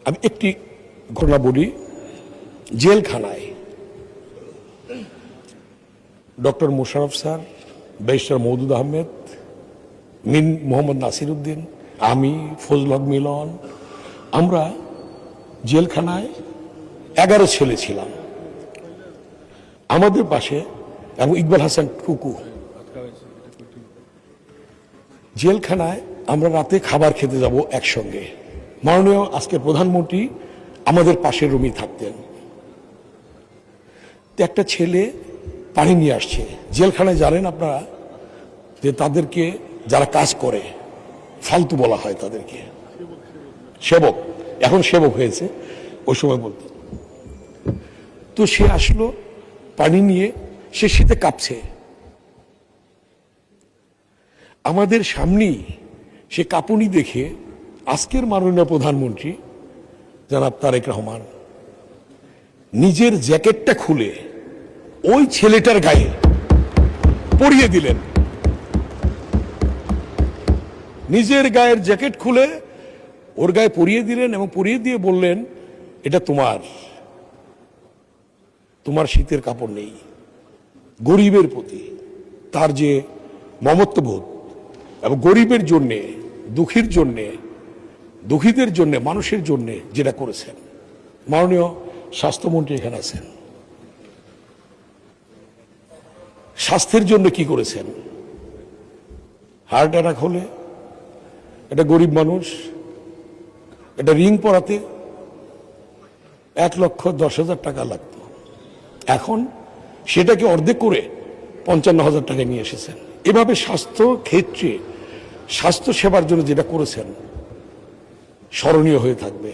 আমি একটি ঘটনা বলি। জেলখানায় doctor Mosharraf sir, barrister Moudud Ahmed, মিন মোহাম্মদ নাসির উদ্দিন, আমি, ফজল হক মিলন, আমরা জেলখানায় 11 ছেলে ছিলাম। আমাদের পাশে এবং ইকবাল হাসান টুকু। জেলখানায় আমরা রাতে খাবার খেতে যাব একসঙ্গে। মাননীয় আজকের প্রধানমন্ত্রী আমাদের পাশের রুমই থাকতেন। একটা ছেলে পানি নিয়ে আসছে। জেলখানায় জানেন আপনারা যে তাদেরকে যারা কাজ করে ফালতু বলা হয়, তাদেরকে সেবক, এখন সেবক হয়েছে, ওই সময় বলতো। তো সে আসলো পানি নিয়ে, সে শীতে কাঁপছে। আমাদের সামনেই সে কাঁপুনি দেখে আজকের মাননীয় প্রধানমন্ত্রী জনাব তারেক রহমান নিজের জ্যাকেটটা খুলে ওই ছেলেটার গায়ে পরিয়ে দিলেন। নিজের গায়ের জ্যাকেট খুলে ওর গায়ে পরিয়ে দিলেন এবং পরিয়ে দিয়ে বললেন, এটা তোমার শীতের কাপড় নেই। গরিবের প্রতি তার যে মমত্ববোধ এবং গরিবের জন্যে, দুঃখীর জন্যে, দুঃখীদের জন্যে, মানুষের জন্যে যেটা করেছেন। মাননীয় স্বাস্থ্যমন্ত্রী এখানে আছেন, স্বাস্থ্যের জন্য কি করেছেন? হার্ট অ্যাটাক হলে এটা গরিব মানুষ, এটা রিং পরাতে 1,10,000 টাকা লাগতো, এখন সেটাকে অর্ধেক করে 55,000 টাকায় নিয়ে এসেছেন। এভাবে স্বাস্থ্য ক্ষেত্রে, স্বাস্থ্য সেবার জন্য যেটা করেছেন স্মরণীয় হয়ে থাকবে।